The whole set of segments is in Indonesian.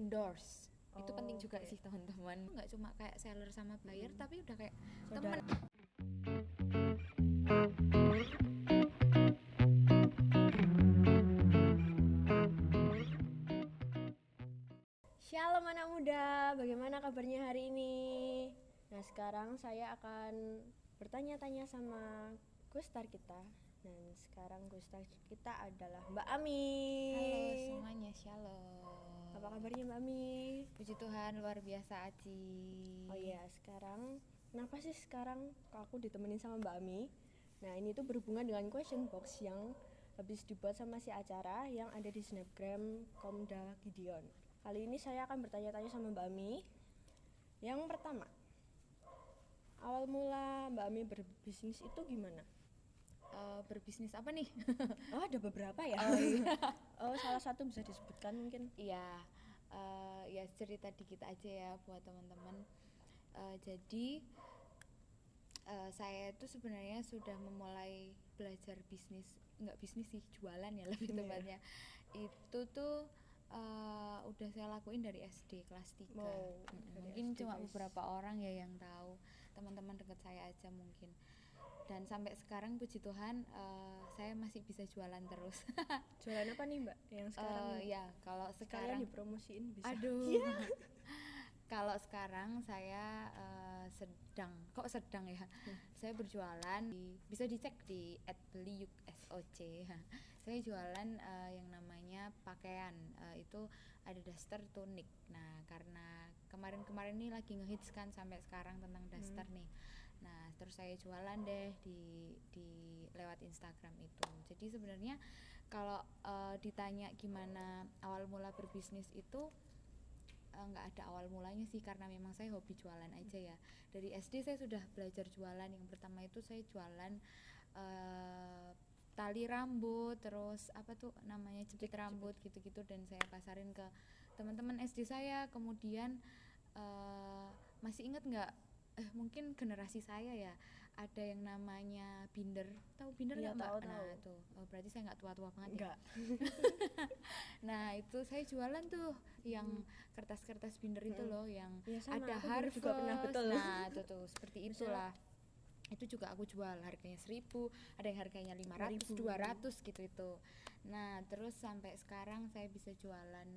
endorse. Itu penting juga oke. sih teman-teman. Nggak cuma kayak seller sama buyer, tapi udah kayak Saudara. temen. Shalom anak muda, bagaimana kabarnya hari ini? Nah sekarang saya akan bertanya-tanya sama Gustar kita. Dan sekarang Gustar kita adalah Mbak Ami. Halo semuanya, shalom. Apa kabarnya Mbak Ami? Puji Tuhan, luar biasa Aci. Oh iya, sekarang kenapa sih sekarang aku ditemenin sama Mbak Ami? Nah ini tuh berhubungan dengan question box yang habis dibuat sama si acara yang ada di Snapgram Komda Gideon. Kali ini saya akan bertanya-tanya sama Mbak Ami. Yang pertama, awal mula Mbak Ami berbisnis itu gimana? Berbisnis apa nih? Oh ada beberapa ya? Oh iya. Oh salah satu bisa disebutkan mungkin? Iya, ya cerita dikit aja ya buat teman-teman. Jadi saya itu sebenarnya sudah memulai belajar bisnis, nggak bisnis sih, jualan ya lebih tepatnya. Itu tuh udah saya lakuin dari SD kelas 3. Mungkin SD, cuma guys. beberapa orang ya yang tahu, teman-teman dekat saya aja mungkin. Dan sampai sekarang puji Tuhan saya masih bisa jualan terus. Jualan apa nih Mbak? Yang sekarang Ya kalau sekalian sekarang, dipromosiin bisa. aduh. Iya. Kalau sekarang saya sedang ya. Saya berjualan bisa dicek di @beliyuk.soc. Saya jualan yang namanya pakaian. Itu ada daster tunik. Nah, karena kemarin-kemarin ini lagi ngehits kan sampai sekarang tentang daster nih. Nah, terus saya jualan deh di lewat Instagram itu. Jadi sebenarnya kalau ditanya gimana awal mula berbisnis itu, nggak ada awal mulanya sih, karena memang saya hobi jualan aja ya. Dari SD saya sudah belajar jualan. Yang pertama itu saya jualan tali rambut, terus apa tuh namanya, jepit rambut gitu-gitu, dan saya pasarin ke teman-teman SD saya. Kemudian masih inget nggak, mungkin generasi saya ya, ada yang namanya binder. Tahu binder Iya, nggak Mbak? tahu. Nah tuh berarti saya nggak tua-tua banget ya. Enggak. Nah itu saya jualan tuh yang kertas-kertas binder itu loh, yang Ya, sama, ada aku dulu harvest. juga pernah, betul. Nah itu tuh seperti Bisa. itulah. Itu juga aku jual harganya 1.000, ada yang harganya 500, 200 gitu itu. Nah terus sampai sekarang saya bisa jualan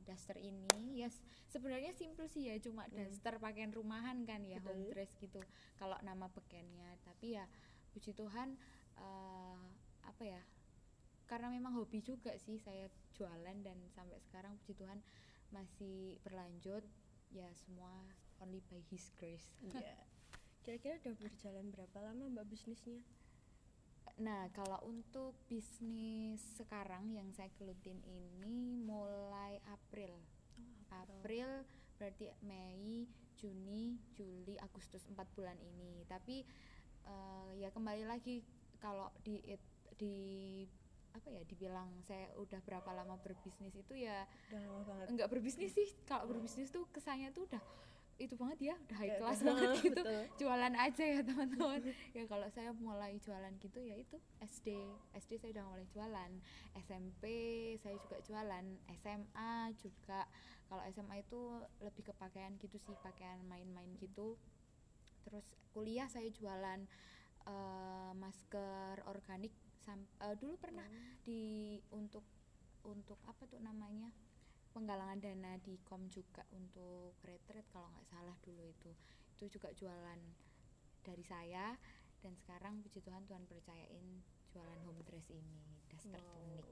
daster ini. Yes, sebenarnya simple sih ya, cuma daster pakaian rumahan kan ya, Betul. home dress gitu kalau nama bagiannya. Tapi ya puji Tuhan, apa ya, karena memang hobi juga sih saya jualan, dan sampai sekarang puji Tuhan masih berlanjut ya, semua only by His grace. Iya. Kira-kira udah berjalan berapa lama Mbak bisnisnya? Nah kalau untuk bisnis sekarang yang saya gelutin ini mulai April berarti Mei, Juni, Juli, Agustus, 4 bulan ini. Tapi ya kembali lagi, kalau di apa ya, dibilang saya udah berapa lama berbisnis itu ya Udah lama banget. enggak berbisnis sih. Kalau berbisnis tuh kesannya tuh udah itu banget ya, udah high Kayak class udah, banget gitu. betul. Jualan aja ya teman-teman. Ya kalau saya mulai jualan gitu ya itu SD saya udah mulai jualan, SMP saya juga jualan, SMA juga. Kalau SMA itu lebih ke pakaian gitu sih, pakaian main-main gitu. Terus kuliah saya jualan masker organik. Dulu pernah untuk apa tuh namanya, penggalangan dana di kom juga untuk retret kalau nggak salah dulu. Itu juga jualan dari saya. Dan sekarang puji Tuhan, Tuhan percayain jualan home dress ini, daster tunik.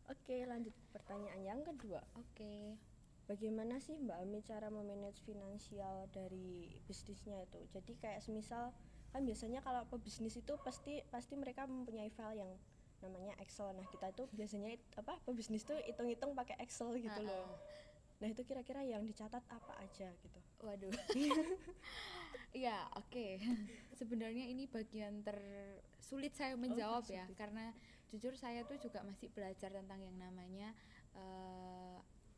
Oke, lanjut pertanyaan yang kedua. Oke. Bagaimana sih Mbak Ami cara memanage finansial dari bisnisnya itu? Jadi kayak semisal kan biasanya kalau pebisnis itu pasti mereka mempunyai file yang namanya Excel. Nah kita tuh biasanya pebisnis tuh hitung-hitung pakai Excel gitu loh. Nah itu kira-kira yang dicatat apa aja gitu? Waduh. Ya oke. Sebenarnya ini bagian tersulit saya menjawab ya, karena jujur saya tuh juga masih belajar tentang yang namanya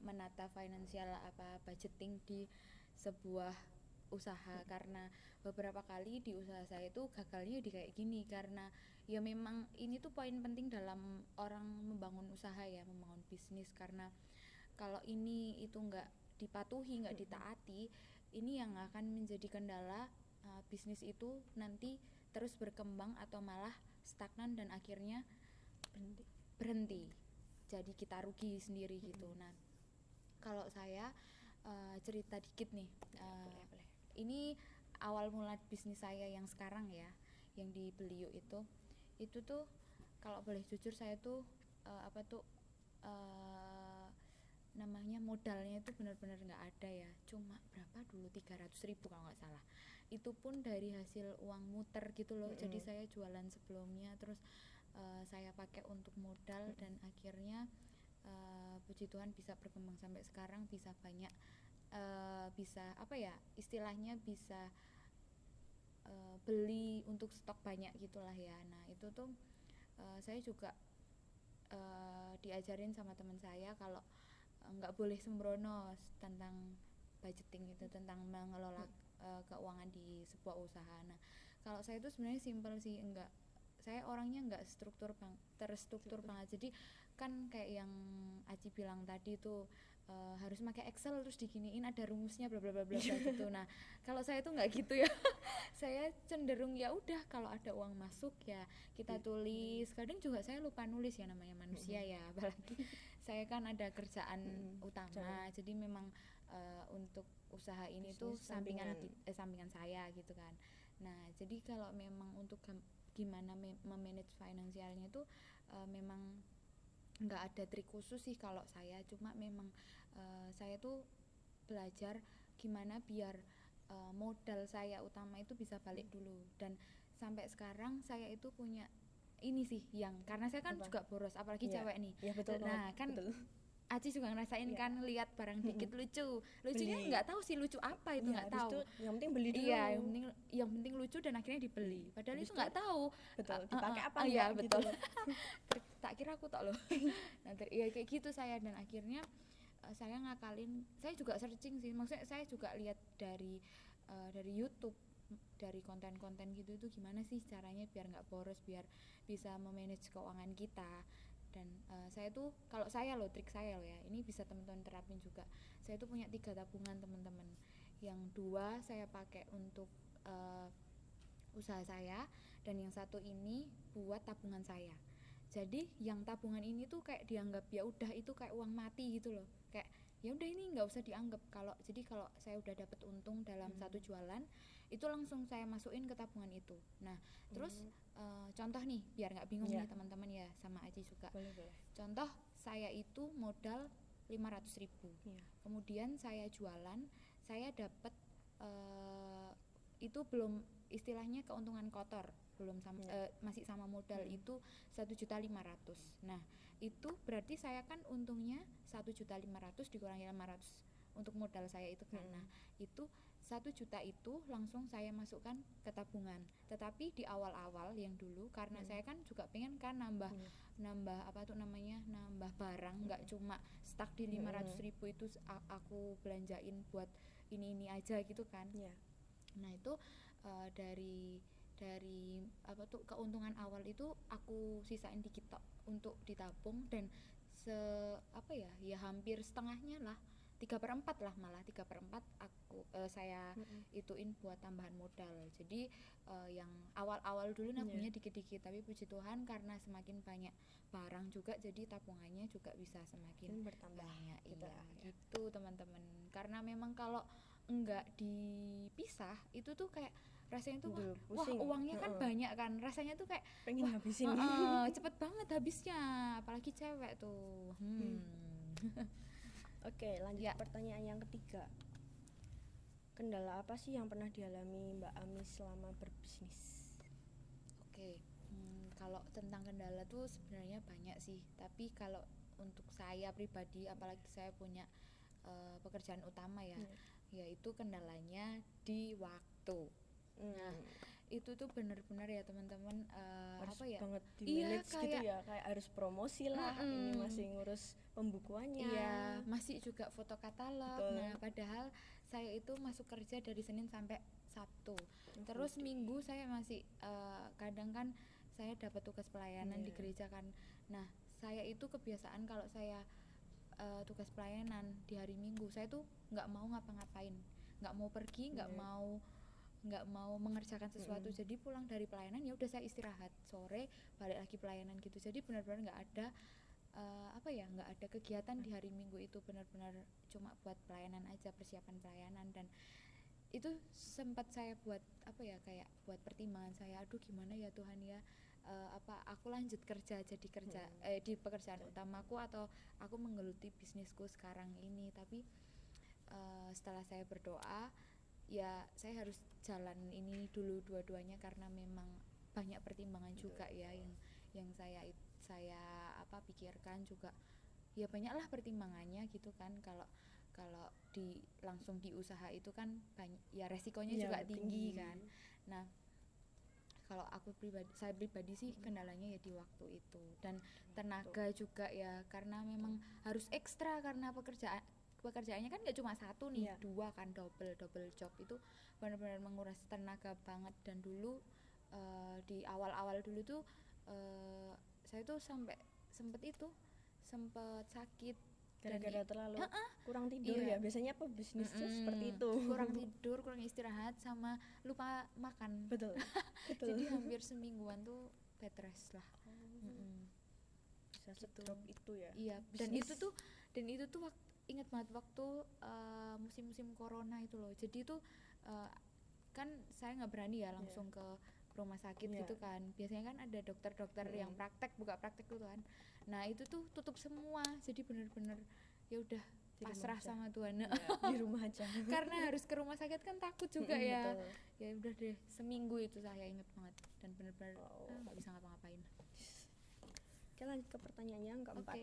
menata finansial, budgeting di sebuah usaha. Karena beberapa kali di usaha saya itu gagalnya di kayak gini, karena ya memang ini tuh poin penting dalam orang membangun usaha ya, membangun bisnis. Karena kalau ini itu nggak dipatuhi, nggak ditaati, ini yang akan menjadi kendala bisnis itu nanti terus berkembang atau malah stagnan dan akhirnya berhenti. Jadi kita rugi sendiri gitu. Nah, kalau saya cerita dikit nih. Boleh. Ini awal mula bisnis saya yang sekarang ya, yang di Beliuk itu tuh kalau boleh jujur saya tuh namanya modalnya itu benar-benar nggak ada ya, cuma berapa dulu 300.000 kalau nggak salah, itu pun dari hasil uang muter gitu loh. Jadi saya jualan sebelumnya terus saya pakai untuk modal dan akhirnya puji Tuhan bisa berkembang sampai sekarang, bisa banyak bisa istilahnya bisa beli untuk stok banyak gitulah ya. Nah itu tuh saya juga diajarin sama teman saya kalau nggak boleh sembrono tentang budgeting itu, tentang mengelola keuangan di sebuah usaha. Nah kalau saya itu sebenarnya simpel sih, saya orangnya nggak terstruktur banget. Jadi kan kayak yang Aci bilang tadi tuh harus pakai Excel terus diginiin ada rumusnya bla bla bla bla gitu. Nah kalau saya tuh nggak gitu ya. Saya cenderung ya udah kalau ada uang masuk ya kita tulis. Kadang juga saya lupa nulis ya, namanya manusia ya, apalagi saya kan ada kerjaan utama. Jadi memang untuk usaha ini tuh sampingan saya gitu kan. Nah jadi kalau memang untuk gimana memanage finansialnya tuh memang nggak ada trik khusus sih kalau saya, cuma memang saya tuh belajar gimana biar modal saya utama itu bisa balik dulu. Dan sampai sekarang saya itu punya ini sih, yang karena saya kan juga boros, apalagi cewek nih ya, betul nah kan betul. Aci juga ngerasain kan, lihat barang dikit lucunya nggak tahu sih lucu apa itu, nggak tahu, yang penting beli dulu. iya yang penting lucu dan akhirnya dibeli, padahal itu nggak tahu betul dipakai apa ya betul gitu. tak kira aku tak loh. Nah ya kayak gitu saya, dan akhirnya saya ngakalin, saya juga searching sih, maksudnya saya juga lihat dari YouTube, dari konten-konten gitu itu gimana sih caranya biar nggak boros, biar bisa memanage keuangan kita. Dan saya tuh kalau saya loh, trik saya loh ya, ini bisa teman-teman terapin juga. Saya tuh punya 3 tabungan teman-teman, yang 2 saya pakai untuk usaha saya, dan yang 1 ini buat tabungan saya. Jadi yang tabungan ini tuh kayak dianggap ya udah itu kayak uang mati gitu loh, kayak ya udah ini nggak usah dianggap. Jadi kalau saya udah dapet untung dalam satu jualan itu langsung saya masukin ke tabungan itu. Nah terus contoh nih biar nggak bingung nih teman-teman ya, sama Aji juga. Boleh. Contoh saya itu modal 500.000, kemudian saya jualan, saya dapet itu belum istilahnya keuntungan kotor, belum sama, masih sama modal itu 1.500.000. Nah itu berarti saya kan untungnya 1.500.000 dikurangi 500 untuk modal saya itu kan. Nah itu 1 juta itu langsung saya masukkan ke tabungan. Tetapi di awal-awal yang dulu karena saya kan juga pengen kan nambah nambah barang, nggak cuma stuck di 500.000 itu aku belanjain buat ini aja gitu kan. Nah itu dari keuntungan awal itu aku sisain dikit tok untuk ditabung, dan hampir setengahnya lah, 3/4 lah, malah 3/4 aku saya ituin buat tambahan modal. Jadi yang awal-awal dulu nabungnya dikit-dikit, tapi puji Tuhan karena semakin banyak barang juga jadi tabungannya juga bisa semakin bertambah banyak. Gitu teman-teman, karena memang kalau enggak dipisah itu tuh kayak rasanya tuh wah uangnya kan banyak kan, rasanya tuh kayak pengen habisin cepet banget habisnya, apalagi cewek tuh. Oke, lanjut pertanyaan yang ketiga. Kendala apa sih yang pernah dialami Mbak Ami selama berbisnis? Oke, kalau tentang kendala tuh sebenarnya banyak sih, tapi kalau untuk saya pribadi, apalagi saya punya pekerjaan utama ya, yaitu kendalanya di waktu. Nah itu tuh benar-benar ya teman-teman harus banget di manage gitu ya, kayak harus promosi lah, ini masih ngurus pembukuannya, masih juga foto katalog. Nah padahal saya itu masuk kerja dari Senin sampai Sabtu, terus Minggu saya masih kadang kan saya dapat tugas pelayanan di gereja kan. Nah saya itu kebiasaan kalau saya tugas pelayanan di hari Minggu. Saya tuh nggak mau ngapa-ngapain, nggak mau pergi, nggak mau mengerjakan sesuatu. Jadi pulang dari pelayanan ya udah saya istirahat, sore balik lagi pelayanan gitu. Jadi benar-benar nggak ada nggak ada kegiatan di hari Minggu itu, benar-benar cuma buat pelayanan aja, persiapan pelayanan. Dan itu sempat saya buat kayak buat pertimbangan saya, aduh gimana ya Tuhan ya, aku lanjut kerja di pekerjaan utamaku atau aku menggeluti bisnisku sekarang ini. Tapi setelah saya berdoa, ya saya harus jalan ini dulu dua-duanya karena memang banyak pertimbangan juga ya yang saya pikirkan juga. Ya banyaklah pertimbangannya gitu kan, kalau langsung di usaha itu kan banyak ya, resikonya juga tinggi kan. Nah, kalau saya pribadi sih kendalanya ya di waktu itu, dan tenaga juga ya, karena memang harus ekstra karena pekerjaannya kan nggak cuma satu nih, dua kan, double job. Itu benar-benar menguras tenaga banget. Dan dulu di awal-awal dulu tuh saya tuh sempet sakit gara-gara terlalu kurang tidur. Ya biasanya pebisnis tuh seperti itu, kurang tidur, kurang istirahat, sama lupa makan. Betul. Jadi hampir semingguan tuh bed rest lah. Bisa drop itu ya. Iya, dan itu tuh ingat banget waktu musim-musim corona itu loh. Jadi tuh kan saya nggak berani ya langsung ke rumah sakit gitu kan. Biasanya kan ada dokter-dokter yang buka praktek gitu kan. Nah itu tuh tutup semua, jadi bener-bener ya udah pasrah sama Tuhan. Di rumah aja. Karena harus ke rumah sakit kan takut juga ya. Ya udah deh, seminggu itu saya inget banget, dan bener-bener nggak bisa ngapa-ngapain. Oke, lanjut ke pertanyaannya yang keempat.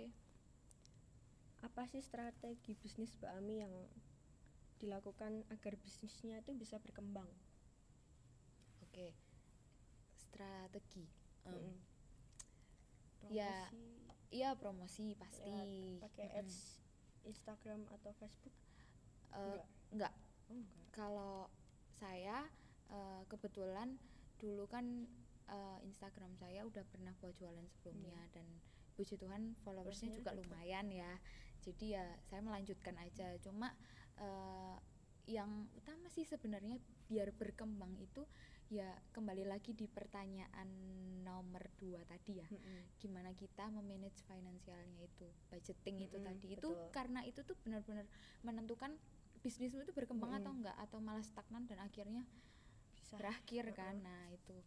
Apa sih strategi bisnis Mbak Ami yang dilakukan agar bisnisnya itu bisa berkembang? Oke. Strategi. Promosi pasti. Pakai ads Instagram atau Facebook? Enggak. Kalau saya kebetulan dulu kan Instagram saya udah pernah buat jualan sebelumnya, dan puji Tuhan followersnya juga lumayan ya. Jadi ya saya melanjutkan aja. Cuma yang utama sih sebenarnya biar berkembang itu ya kembali lagi di pertanyaan nomor 2 tadi ya. Gimana kita memanage finansialnya itu, budgeting itu tadi. Itu karena itu tuh benar-benar menentukan bisnismu itu berkembang atau enggak, atau malah stagnan dan akhirnya bisa berakhir kan. Nah itu,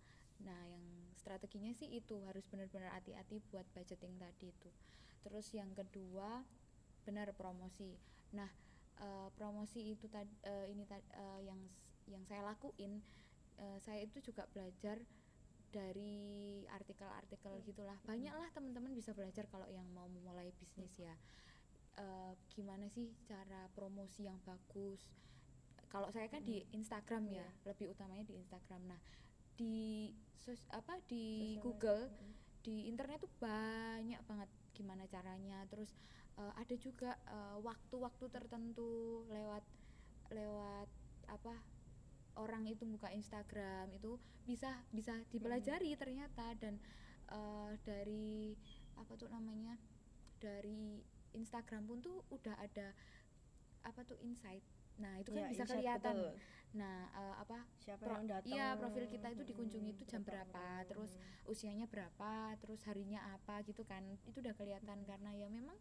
yang strateginya sih itu harus benar-benar hati-hati buat budgeting tadi itu. Terus yang kedua, benar promosi. Nah promosi itu yang saya lakuin, saya itu juga belajar dari artikel-artikel gitulah. Banyaklah teman-teman bisa belajar kalau yang mau memulai bisnis ya. Gimana sih cara promosi yang bagus. Kalau saya kan di Instagram ya, lebih utamanya di Instagram. Nah di Google, di internet tuh banyak banget gimana caranya. Terus ada juga waktu-waktu tertentu lewat orang itu buka Instagram itu bisa dipelajari ternyata. Dan dari dari Instagram pun tuh udah ada insight. Nah itu kan bisa kelihatan. Betul. Nah siapa yang datang, profil kita itu dikunjungi itu jam berapa, terus usianya berapa, terus harinya apa gitu kan. Itu udah kelihatan karena ya memang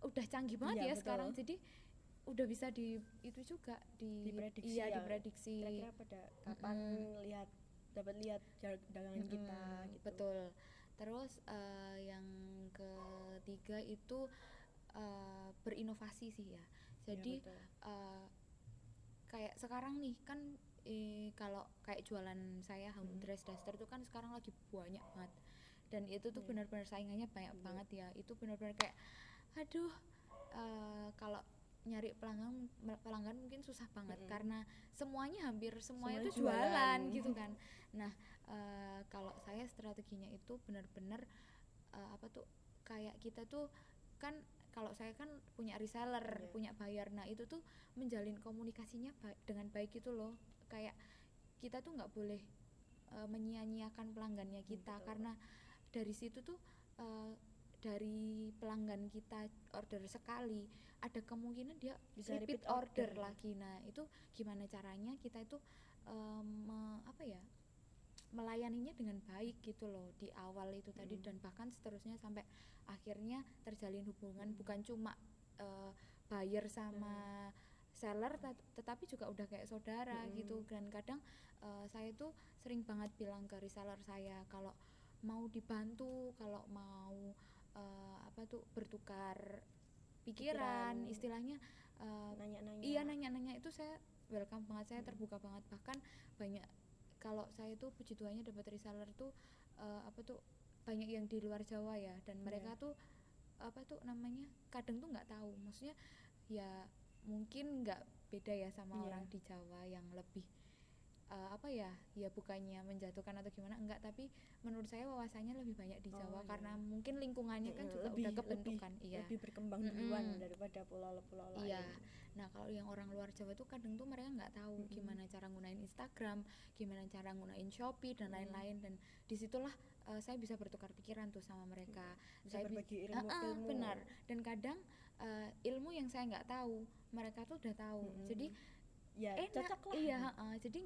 udah canggih banget ya sekarang. Jadi udah bisa diprediksi kira-kira pada kapan dapat lihat dagangan kita gitu. Betul. Terus yang ketiga itu berinovasi sih ya. Jadi kayak sekarang nih kan kalau kayak jualan saya home dress duster itu kan sekarang lagi banyak banget, dan itu tuh benar-benar saingannya banyak banget ya. Itu benar-benar kayak aduh, kalau nyari pelanggan mungkin susah banget karena hampir semuanya itu jualan gitu kan. Nah kalau saya strateginya itu benar-benar kayak kita tuh kan, kalau saya kan punya reseller, punya buyer. Nah itu tuh menjalin komunikasinya dengan baik gitu loh. Kayak kita tuh nggak boleh menyia-nyiakan pelanggannya kita, karena dari situ tuh dari pelanggan kita order sekali, ada kemungkinan dia Bisa repeat repeat order order. lagi. Nah itu gimana caranya kita itu melayaninya dengan baik gitu loh di awal itu tadi, dan bahkan seterusnya sampai akhirnya terjalin hubungan, bukan cuma buyer sama seller tetapi juga udah kayak saudara gitu. Dan kadang saya tuh sering banget bilang ke reseller saya kalau mau dibantu, kalau mau bertukar pikiran istilahnya, Nanya-nanya. iya nanya-nanya itu saya welcome banget, saya terbuka banget. Bahkan banyak, kalau saya tuh puji Tuhannya dapat reseller tuh banyak yang di luar Jawa ya, dan mereka tuh kadang tuh nggak tahu, maksudnya ya mungkin nggak beda ya sama orang di Jawa yang lebih ya bukannya menjatuhkan atau gimana, enggak, tapi menurut saya wawasannya lebih banyak di Jawa karena mungkin lingkungannya kan juga udah kebentukan, lebih berkembang duluan daripada pulau-pulau lain. Iya. Nah kalau yang orang luar Jawa tuh kadang tuh mereka nggak tahu gimana cara gunain Instagram, gimana cara gunain Shopee dan lain-lain, dan disitulah saya bisa bertukar pikiran tuh sama mereka. Bisa saya berbagi ilmu. Benar. Dan kadang ilmu yang saya nggak tahu mereka tuh udah tahu. Jadi ya cocok lah. Iya, jadi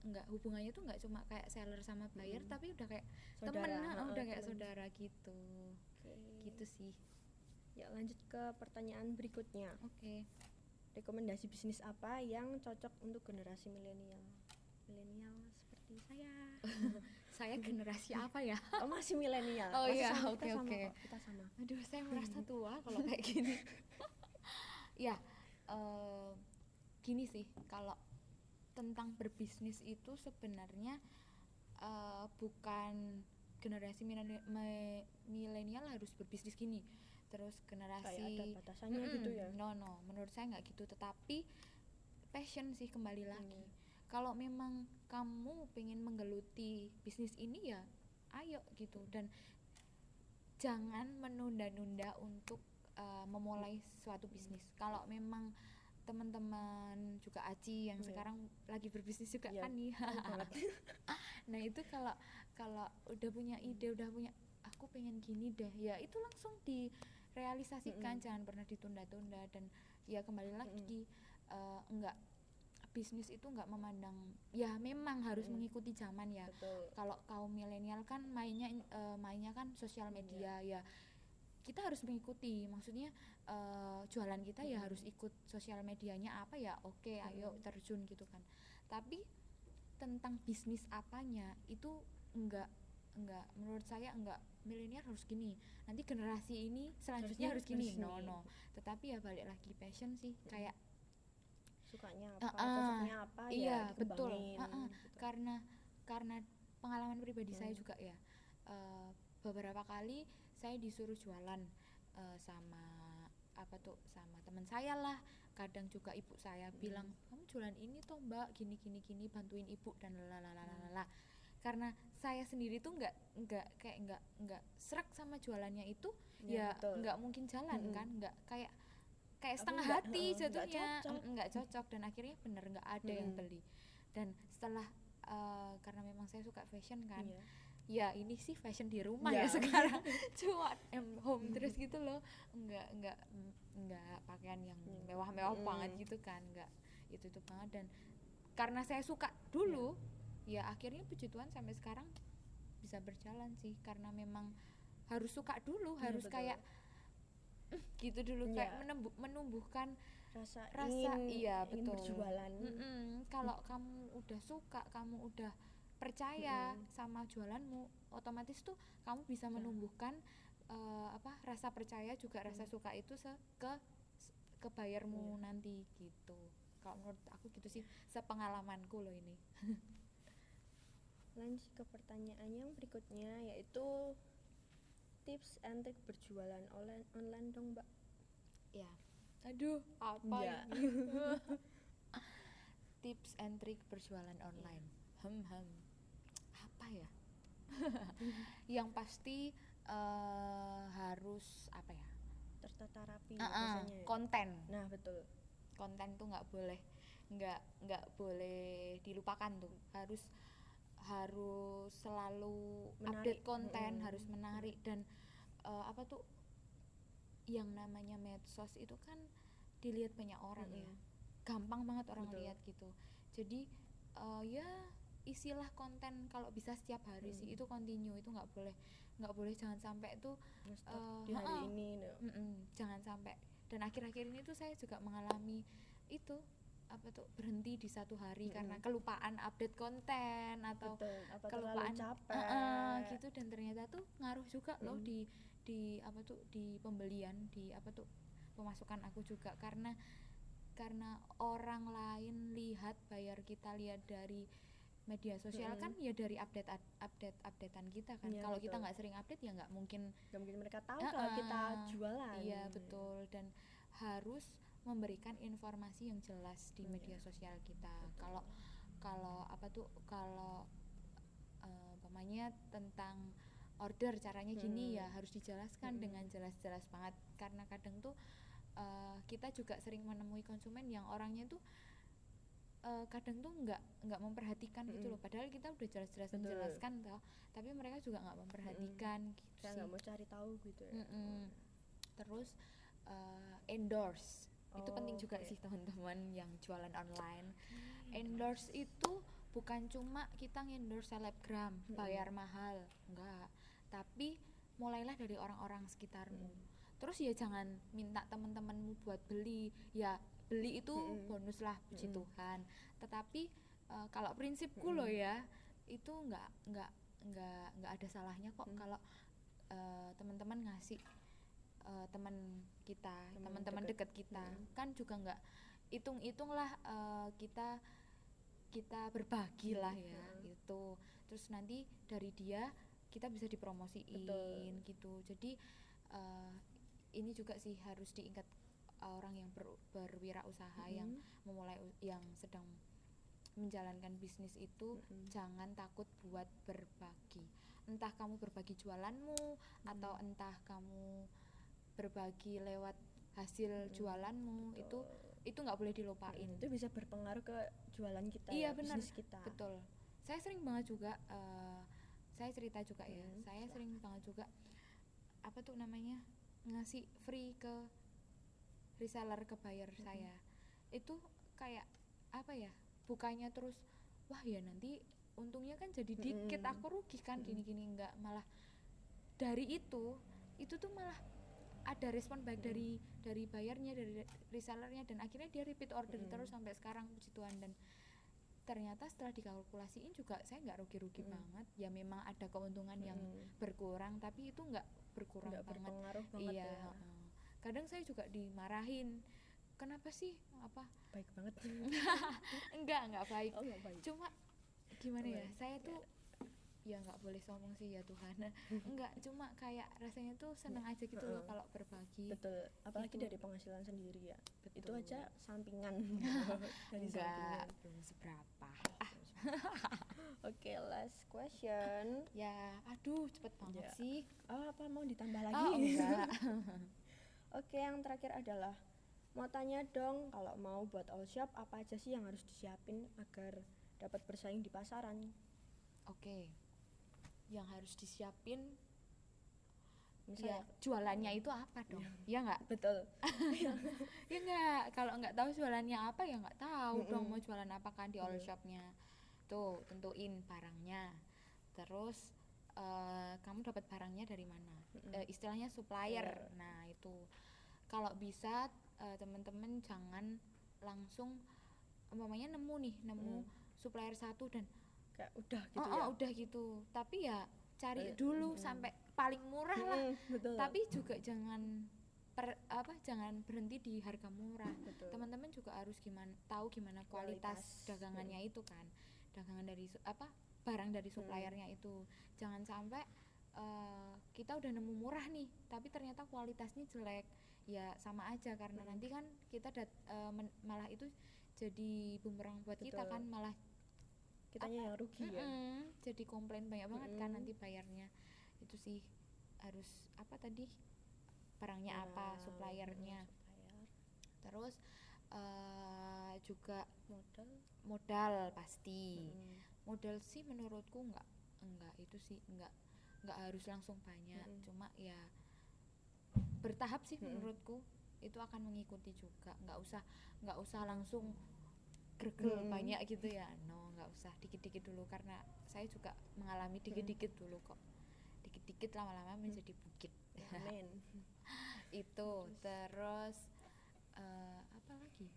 nggak hubungannya tuh nggak cuma kayak seller sama buyer, tapi udah kayak temen, udah kayak saudara gitu. Gitu sih. Ya lanjut ke pertanyaan berikutnya. Oke. Rekomendasi bisnis apa yang cocok untuk generasi milenial seperti saya? Saya generasi apa ya? Oh, masih milenial. Oh iya, oke. Kita sama. Aduh, saya merasa tua kalau kayak gini. Ya, gini sih, kalau tentang berbisnis itu sebenarnya bukan generasi milenial harus berbisnis gini, terus generasi kayak ada batasannya gitu ya. No, menurut saya nggak gitu, tetapi passion sih kembali lagi. Kalau memang kamu pengen menggeluti bisnis ini ya ayo gitu, dan jangan menunda-nunda untuk memulai suatu bisnis. Kalau memang teman-teman juga Aci yang sekarang lagi berbisnis juga kan nih. Nah itu kalau udah punya ide, udah punya aku pengen gini deh, ya itu langsung direalisasikan, jangan pernah ditunda-tunda. Dan ya kembali lagi, enggak, bisnis itu enggak memandang, ya memang harus mengikuti zaman ya. Kalau kaum milenial kan mainnya kan sosial media ya, kita harus mengikuti, maksudnya jualan kita ya harus ikut sosial medianya apa ya, oke, ayo terjun gitu kan. Tapi tentang bisnis apanya itu enggak, menurut saya enggak milenial harus gini, nanti generasi ini selanjutnya harus gini. No. Tetapi ya balik lagi passion sih, kayak sukanya apa, cocoknya apa, iya, ya dikembangin. Gitu. Karena pengalaman pribadi saya juga ya, beberapa kali saya disuruh jualan sama sama teman saya lah, kadang juga ibu saya bilang kamu jualan ini toh mbak, gini bantuin ibu dan lalalala. Karena saya sendiri tuh nggak serak sama jualannya itu, ya nggak mungkin jalan kan, nggak kayak setengah hati jatuhnya, nggak cocok, dan akhirnya bener nggak ada yang beli. Dan setelah karena memang saya suka fashion kan, ya ini sih fashion di rumah ya sekarang, cuma home terus gitu loh, nggak pakaian yang mewah-mewah banget gitu kan, nggak itu banget. Dan karena saya suka dulu, ya akhirnya puji Tuhan sampai sekarang bisa berjalan sih, karena memang harus suka dulu, harus kayak gitu dulu, kayak menumbuhkan rasa ingin berjualan. Kalau kamu udah suka, kamu udah percaya sama jualanmu, otomatis tuh kamu bisa menumbuhkan rasa percaya juga, rasa suka itu ke bayarmu nanti gitu. Kalau menurut aku gitu sih, sepengalamanku loh ini. Lanjut ke pertanyaan yang berikutnya, yaitu tips and trik berjualan online dong mbak. Ya, aduh apa ini? Tips and trik berjualan online. Apa ya? Yang pasti harus apa ya? Tertata rapi biasanya. Konten. Nah betul. Konten tuh nggak boleh dilupakan tuh. Harus selalu menarik. Update konten, harus menarik, dan apa tuh, yang namanya medsos itu kan dilihat banyak orang ya, gampang banget orang Betul. lihat gitu. Jadi ya isilah konten kalau bisa setiap hari sih, itu continue, itu nggak boleh jangan sampai tuh Nge-stop di hari ini no. jangan sampai. Dan akhir-akhir ini tuh saya juga mengalami itu, apa tuh, berhenti di satu hari karena kelupaan update konten atau Betul, apa kelupaan terlalu capek gitu. Dan ternyata tuh ngaruh juga loh di apa tuh, di pembelian, di apa tuh, pemasukan aku juga, karena orang lain lihat, bayar kita lihat dari media sosial kan ya, dari updatean kita kan. Iya, Kalau kita betul. nggak sering update ya nggak mungkin mereka tahu kalau kita jualan. iya betul. Dan harus memberikan informasi yang jelas di media sosial kita. Kalau apa tuh, kalau umpamanya tentang order caranya gini, ya harus dijelaskan dengan jelas-jelas banget, karena kadang tuh kita juga sering menemui konsumen yang orangnya tuh kadang tuh nggak memperhatikan gitu loh, padahal kita udah jelas-jelas menjelaskan toh, tapi mereka juga nggak memperhatikan gitu Saya sih. nggak mau cari tahu gitu ya. Terus endorse itu penting juga oke. sih teman-teman yang jualan online. Endorse itu bukan cuma kita endorse selebgram bayar mahal, enggak, tapi mulailah dari orang-orang sekitarmu. Terus ya jangan minta teman-temanmu buat beli, ya beli itu bonus lah, puji Tuhan. Tetapi kalau prinsipku loh ya, itu nggak ada salahnya kok kalau teman-teman ngasih teman kita, teman-teman dekat kita, kan juga nggak hitung lah, kita berbagi lah ya gitu. Terus nanti dari dia kita bisa dipromosiin gitu. Jadi ini juga sih harus diingat orang yang berwirausaha, yang memulai, yang sedang menjalankan bisnis itu, jangan takut buat berbagi. Entah kamu berbagi jualanmu, atau entah kamu berbagi lewat hasil jualanmu, itu nggak boleh dilupain. Itu bisa berpengaruh ke jualan kita, Iya ya, benar, bisnis kita. betul. Saya sering banget juga, saya cerita juga ya, saya sering banget juga, apa tuh namanya, ngasih free ke reseller, ke buyer saya. Itu kayak apa ya, bukannya terus wah ya nanti untungnya kan jadi dikit, aku rugi kan gini-gini, enggak, malah dari itu tuh malah ada respon baik dari bayarnya, dari resellernya, dan akhirnya dia repeat order terus sampai sekarang, puji Tuhan. Dan ternyata setelah dikalkulasiin juga saya nggak rugi-rugi banget ya. Memang ada keuntungan yang berkurang, tapi itu nggak berkurang Nggak banget. berpengaruh banget Iya, ya. kadang saya juga dimarahin, kenapa sih apa Baik banget. enggak baik. Oh, nggak baik. Cuma gimana ya, saya tuh ya nggak boleh sombong sih ya Tuhan. Enggak, cuma kayak rasanya tuh seneng aja gitu loh kalau berbagi. Betul, apalagi Gitu. dari penghasilan sendiri ya. Betul. Itu aja sampingan. Dari Enggak, sampingan. belum seberapa. Oke, last question. Ya, aduh cepet banget Ya. sih. Apa mau ditambah lagi? Oh enggak. Oke, yang terakhir adalah mau tanya dong, kalau mau buat all shop apa aja sih yang harus disiapin agar dapat bersaing di pasaran? Oke, yang harus disiapin Misalnya, ya jualannya itu apa dong, ya nggak? betul. Ya nggak, kalau nggak tahu jualannya apa ya nggak tahu dong mau jualan apa kan di all shopnya. Tuh tentuin barangnya, terus kamu dapat barangnya dari mana, istilahnya supplier. Nah itu kalau bisa teman-teman jangan langsung umpamanya nemu supplier satu dan Kayak udah gitu ya. udah gitu, tapi ya cari dulu sampai paling murah lah. Betul. Tapi juga jangan jangan berhenti di harga murah. Betul. Teman-teman juga harus tahu gimana kualitas dagangannya itu kan, dagangan dari barang dari suppliernya itu. Jangan sampai kita udah nemu murah nih tapi ternyata kualitasnya jelek, ya sama aja, karena nanti kan kita malah itu jadi bumerang buat kita kan, malah kitanya yang rugi ya. jadi komplain banyak banget kan nanti bayarnya. Itu sih harus apa tadi, barangnya apa, suppliernya. Terus juga modal pasti. Modal sih menurutku enggak itu sih enggak harus langsung banyak, cuma ya bertahap sih menurutku itu akan mengikuti juga, nggak usah langsung gergel banyak gitu ya, no, nggak usah, dikit-dikit dulu, karena saya juga mengalami dikit-dikit dulu kok, dikit-dikit lama-lama menjadi bukit. Amin. Itu terus apa lagi,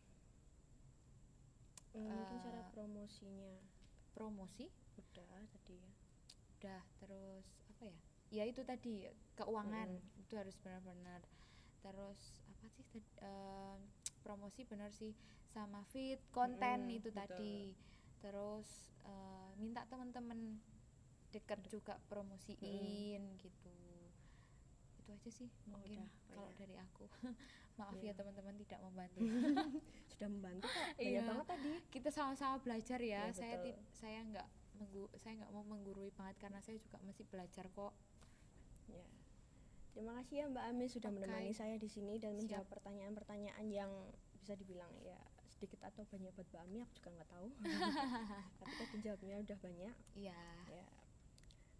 Mungkin cara promosinya promosi udah tadi ya. udah, terus apa ya, ya itu tadi keuangan itu harus benar-benar, terus apa sih promosi benar sih, sama feed konten itu betul. tadi, terus minta teman-teman dekat juga promosiin gitu, itu aja sih mungkin kalau dari aku. Maaf ya teman-teman tidak membantu. Sudah membantu kok, banyak Iya, banget tadi. kita sama-sama belajar ya. Iya, betul. Saya nggak mau menggurui banget karena saya juga masih belajar kok. Ya. Terima kasih ya Mbak Ami sudah menemani saya di sini dan menjawab pertanyaan-pertanyaan yang bisa dibilang ya sedikit atau banyak buat Mbak Ami, aku juga nggak tahu. Tapi tadi jawabnya udah banyak. Iya. Ya.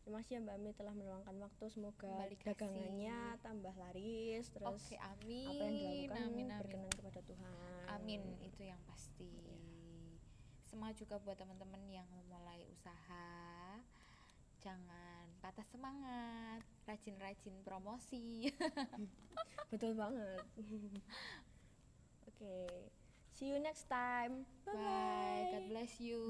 Terima kasih ya Mbak Ami telah meluangkan waktu, semoga Balik dagangannya tambah laris, terus Oke, amin. apa yang dilakukan Amin. berkenan kepada Tuhan. Amin, itu yang pasti. Semangat juga buat teman-teman yang memulai usaha. Jangan patah semangat, rajin-rajin promosi. Betul banget. Oke. See you next time. Bye. Bye. God bless you.